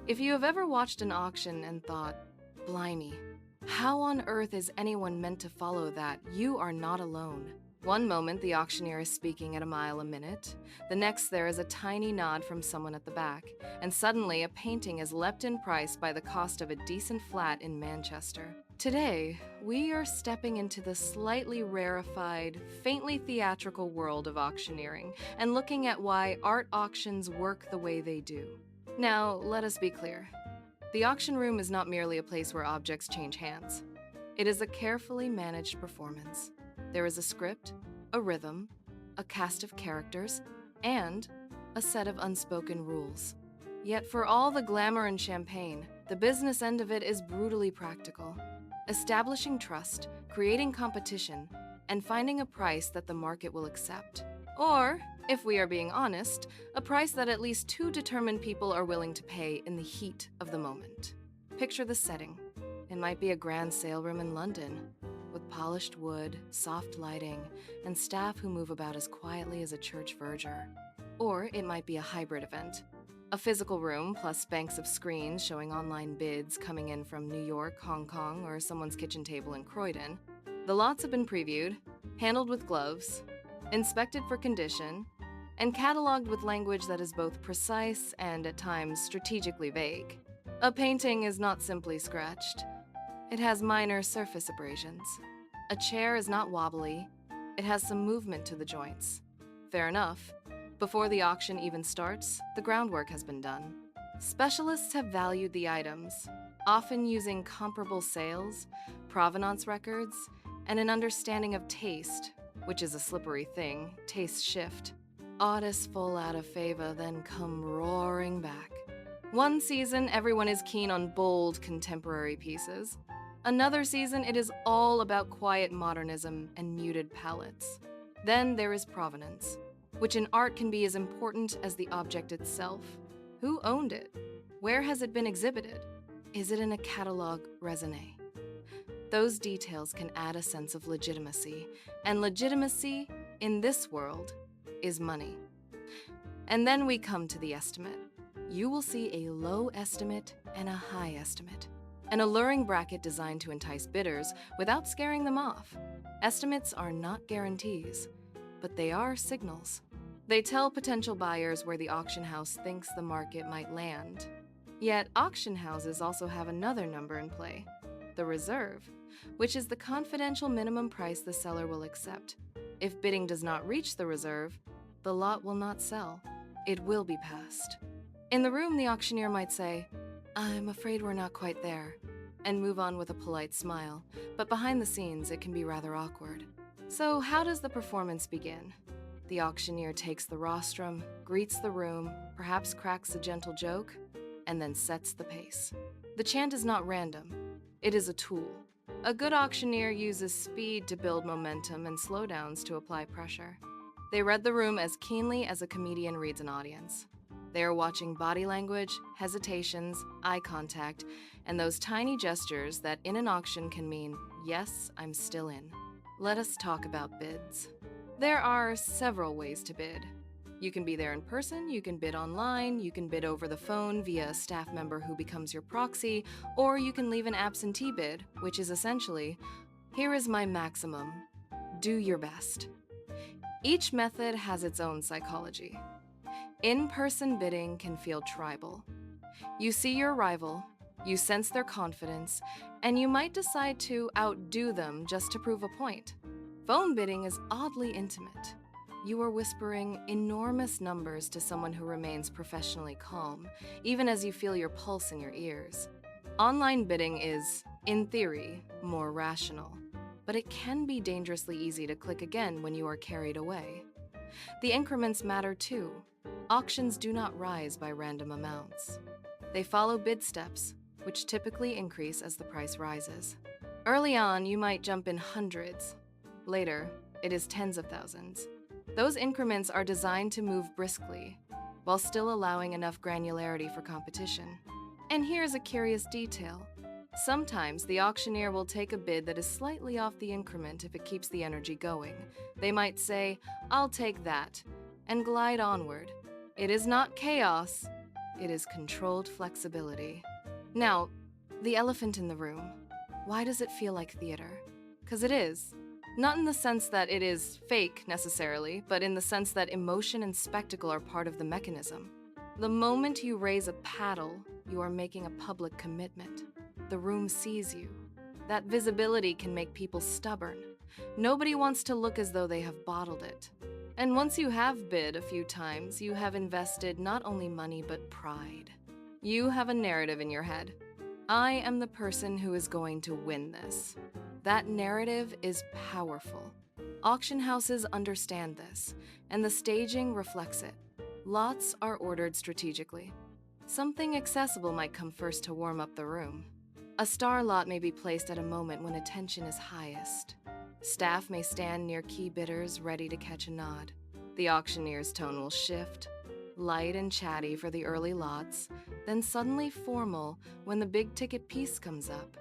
If you have ever watched an auction and thought, blimey, how on earth is anyone meant to follow that? You are not alone. One moment, the auctioneer is speaking at a mile a minute. The next, there is a tiny nod from someone at the back. And suddenly, a painting is leapt in price by the cost of a decent flat in Manchester. Today, we are stepping into the slightly rarefied, faintly theatrical world of auctioneering and looking at why art auctions work the way they do. Now, let us be clear. The auction room is not merely a place where objects change hands. It is a carefully managed performance. There is a script, a rhythm, a cast of characters, and a set of unspoken rules. Yet for all the glamour and champagne, the business end of it is brutally practical. Establishing trust, creating competition, and finding a price that the market will accept. Or, if we are being honest, a price that at least two determined people are willing to pay in the heat of the moment. Picture the setting. It might be a grand sale room in London, with polished wood, soft lighting, and staff who move about as quietly as a church verger. Or it might be a hybrid event. A physical room plus banks of screens showing online bids coming in from New York, Hong Kong, or someone's kitchen table in Croydon. The lots have been previewed, handled with gloves, inspected for condition, and cataloged with language that is both precise and at times strategically vague. A painting is not simply scratched. It has minor surface abrasions. A chair is not wobbly. It has some movement to the joints. Fair enough. Before the auction even starts, the groundwork has been done. Specialists have valued the items, often using comparable sales, provenance records, and an understanding of taste, which is a slippery thing. Tastes shift. Odds fall out of favor, then come roaring back. One season, everyone is keen on bold contemporary pieces. Another season, it is all about quiet modernism and muted palettes. Then there is provenance, which in art can be as important as the object itself. Who owned it? Where has it been exhibited? Is it in a catalog raisonné? Those details can add a sense of legitimacy, and legitimacy, in this world, is money. And then we come to the estimate. You will see a low estimate and a high estimate. An alluring bracket designed to entice bidders without scaring them off. Estimates are not guarantees, but they are signals. They tell potential buyers where the auction house thinks the market might land. Yet auction houses also have another number in play, the reserve, which is the confidential minimum price the seller will accept. If bidding does not reach the reserve, the lot will not sell. It will be passed. In the room, the auctioneer might say, "I'm afraid we're not quite there," and move on with a polite smile, but behind the scenes, it can be rather awkward. So how does the performance begin? The auctioneer takes the rostrum, greets the room, perhaps cracks a gentle joke, and then sets the pace. The chant is not random. It is a tool. A good auctioneer uses speed to build momentum and slowdowns to apply pressure. They read the room as keenly as a comedian reads an audience. They are watching body language, hesitations, eye contact, and those tiny gestures that in an auction can mean, yes, I'm still in. Let us talk about bids. There are several ways to bid. You can be there in person, you can bid online, you can bid over the phone via a staff member who becomes your proxy, or you can leave an absentee bid, which is essentially, here is my maximum. Do your best. Each method has its own psychology. In-person bidding can feel tribal. You see your rival, you sense their confidence, and you might decide to outdo them just to prove a point. Phone bidding is oddly intimate. You are whispering enormous numbers to someone who remains professionally calm, even as you feel your pulse in your ears. Online bidding is, in theory, more rational, but it can be dangerously easy to click again when you are carried away. The increments matter too. Auctions do not rise by random amounts. They follow bid steps, which typically increase as the price rises. Early on, you might jump in hundreds. Later, it is tens of thousands. Those increments are designed to move briskly, while still allowing enough granularity for competition. And here's a curious detail. Sometimes the auctioneer will take a bid that is slightly off the increment if it keeps the energy going. They might say, "I'll take that," and glide onward. It is not chaos, it is controlled flexibility. Now, the elephant in the room. Why does it feel like theater? 'Cause it is. Not in the sense that it is fake necessarily, but in the sense that emotion and spectacle are part of the mechanism. The moment you raise a paddle, you are making a public commitment. The room sees you. That visibility can make people stubborn. Nobody wants to look as though they have bottled it. And once you have bid a few times, you have invested not only money but pride. You have a narrative in your head. I am the person who is going to win this. That narrative is powerful. Auction houses understand this, and the staging reflects it. Lots are ordered strategically. Something accessible might come first to warm up the room. A star lot may be placed at a moment when attention is highest. Staff may stand near key bidders ready to catch a nod. The auctioneer's tone will shift, light and chatty for the early lots, then suddenly formal when the big-ticket piece comes up.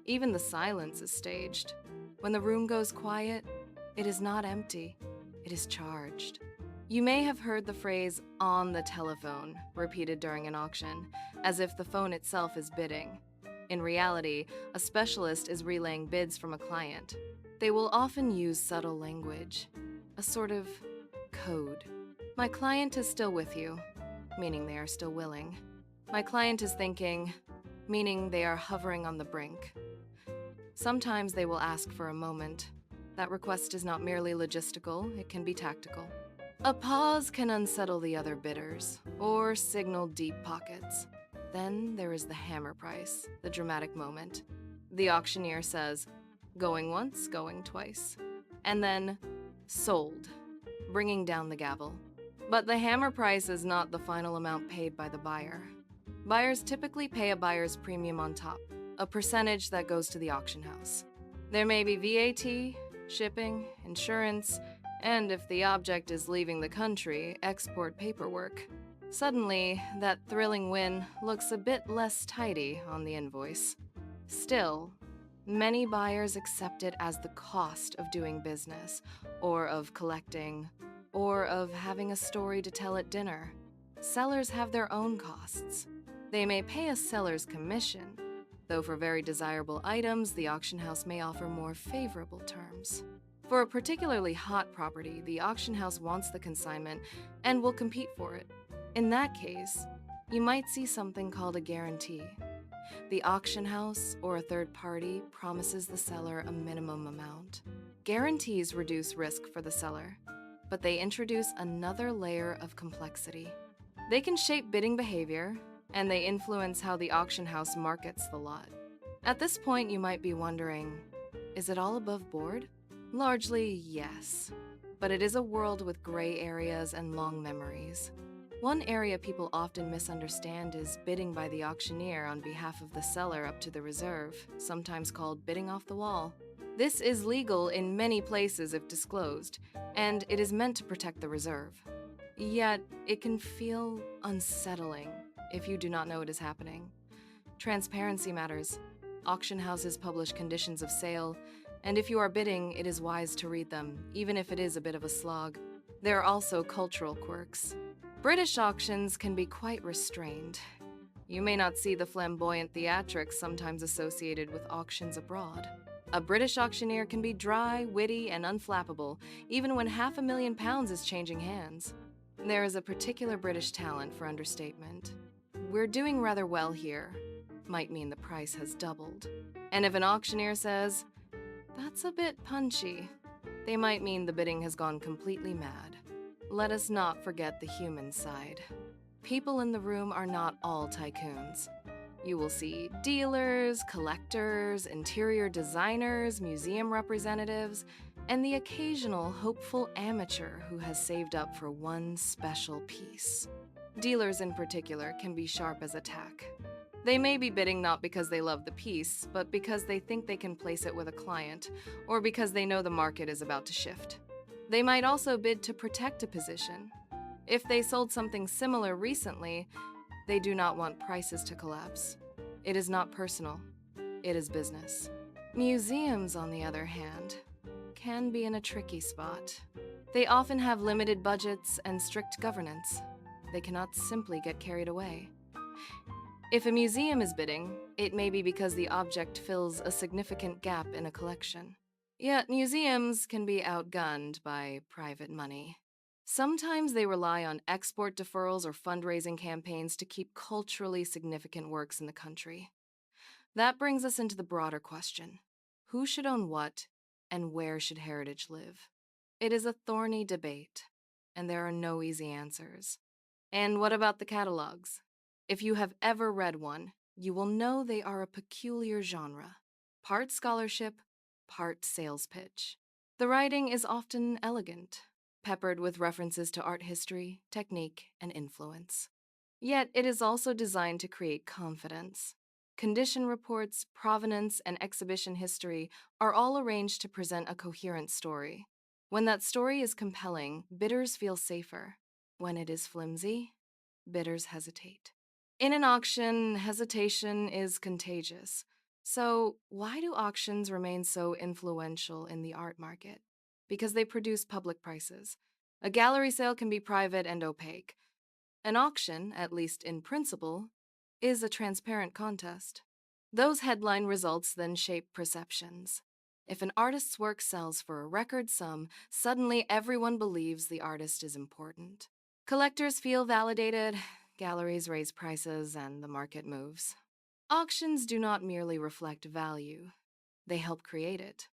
Even the silence is staged. When the room goes quiet, it is not empty, it is charged. You may have heard the phrase "on the telephone" repeated during an auction, as if the phone itself is bidding. In reality, a specialist is relaying bids from a client. They will often use subtle language, a sort of code. My client is still with you, meaning they are still willing. My client is thinking, meaning they are hovering on the brink. Sometimes they will ask for a moment. That request is not merely logistical, it can be tactical. A pause can unsettle the other bidders, or signal deep pockets. Then there is the hammer price, the dramatic moment. The auctioneer says, "Going once, going twice." And then, "Sold," bringing down the gavel. But the hammer price is not the final amount paid by the buyer. Buyers typically pay a buyer's premium on top, a percentage that goes to the auction house. There may be VAT, shipping, insurance, and if the object is leaving the country, export paperwork. Suddenly, that thrilling win looks a bit less tidy on the invoice. Still, many buyers accept it as the cost of doing business, or of collecting, or of having a story to tell at dinner. Sellers have their own costs. They may pay a seller's commission, though for very desirable items, the auction house may offer more favorable terms. For a particularly hot property, the auction house wants the consignment and will compete for it. In that case, you might see something called a guarantee. The auction house or a third party promises the seller a minimum amount. Guarantees reduce risk for the seller, but they introduce another layer of complexity. They can shape bidding behavior, and they influence how the auction house markets the lot. At this point, you might be wondering, is it all above board? Largely, yes. But it is a world with gray areas and long memories. One area people often misunderstand is bidding by the auctioneer on behalf of the seller up to the reserve, sometimes called bidding off the wall. This is legal in many places if disclosed, and it is meant to protect the reserve. Yet, it can feel unsettling if you do not know it is happening. Transparency matters. Auction houses publish conditions of sale, and if you are bidding, it is wise to read them, even if it is a bit of a slog. There are also cultural quirks. British auctions can be quite restrained. You may not see the flamboyant theatrics sometimes associated with auctions abroad. A British auctioneer can be dry, witty, and unflappable, even when £500,000 is changing hands. There is a particular British talent for understatement. "We're doing rather well here," might mean the price has doubled. And if an auctioneer says, "That's a bit punchy," they might mean the bidding has gone completely mad. Let us not forget the human side. People in the room are not all tycoons. You will see dealers, collectors, interior designers, museum representatives, and the occasional hopeful amateur who has saved up for one special piece. Dealers in particular can be sharp as a tack. They may be bidding not because they love the piece, but because they think they can place it with a client, or because they know the market is about to shift. They might also bid to protect a position. If they sold something similar recently, they do not want prices to collapse. It is not personal. It is business. Museums, on the other hand, can be in a tricky spot. They often have limited budgets and strict governance. They cannot simply get carried away. If a museum is bidding, it may be because the object fills a significant gap in a collection. Yet museums can be outgunned by private money. Sometimes they rely on export deferrals or fundraising campaigns to keep culturally significant works in the country. That brings us into the broader question: who should own what, and where should heritage live? It is a thorny debate, and there are no easy answers. And what about the catalogs? If you have ever read one, you will know they are a peculiar genre, part scholarship, part sales pitch. The writing is often elegant, peppered with references to art history, technique, and influence. Yet it is also designed to create confidence. Condition reports, provenance, and exhibition history are all arranged to present a coherent story. When that story is compelling, bidders feel safer. When it is flimsy, bidders hesitate. In an auction, hesitation is contagious. So, why do auctions remain so influential in the art market? Because they produce public prices. A gallery sale can be private and opaque. An auction, at least in principle, is a transparent contest. Those headline results then shape perceptions. If an artist's work sells for a record sum, suddenly everyone believes the artist is important. Collectors feel validated, galleries raise prices, and the market moves. Auctions do not merely reflect value, they help create it.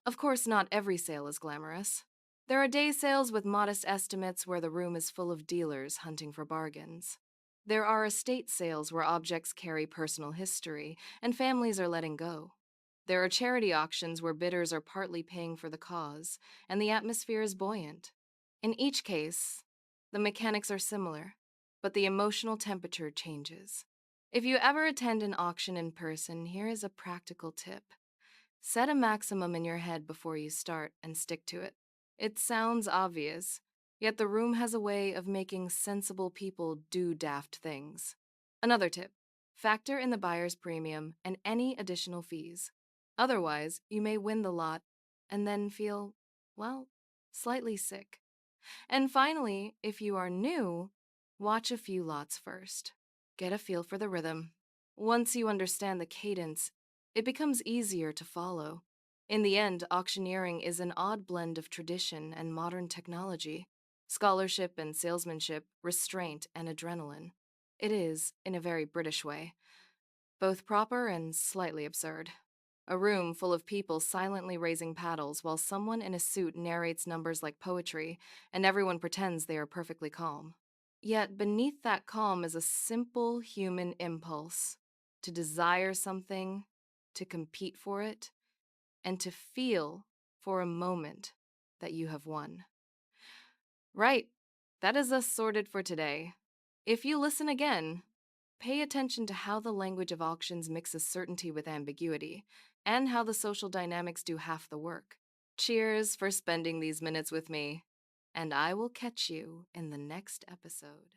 Of course, not every sale is glamorous. There are day sales with modest estimates where the room is full of dealers hunting for bargains. There are estate sales where objects carry personal history and families are letting go. There are charity auctions where bidders are partly paying for the cause and the atmosphere is buoyant. In each case, the mechanics are similar, but the emotional temperature changes. If you ever attend an auction in person, here is a practical tip. Set a maximum in your head before you start and stick to it. It sounds obvious, yet the room has a way of making sensible people do daft things. Another tip: factor in the buyer's premium and any additional fees. Otherwise, you may win the lot and then feel, well, slightly sick. And finally, if you are new, watch a few lots first. Get a feel for the rhythm. Once you understand the cadence, it becomes easier to follow. In the end, auctioneering is an odd blend of tradition and modern technology, scholarship and salesmanship, restraint and adrenaline. It is, in a very British way, both proper and slightly absurd. A room full of people silently raising paddles while someone in a suit narrates numbers like poetry, and everyone pretends they are perfectly calm. Yet beneath that calm is a simple human impulse to desire something, to compete for it, and to feel for a moment that you have won. Right, that is us sorted for today. If you listen again, pay attention to how the language of auctions mixes certainty with ambiguity, and how the social dynamics do half the work. Cheers for spending these minutes with me, and I will catch you in the next episode.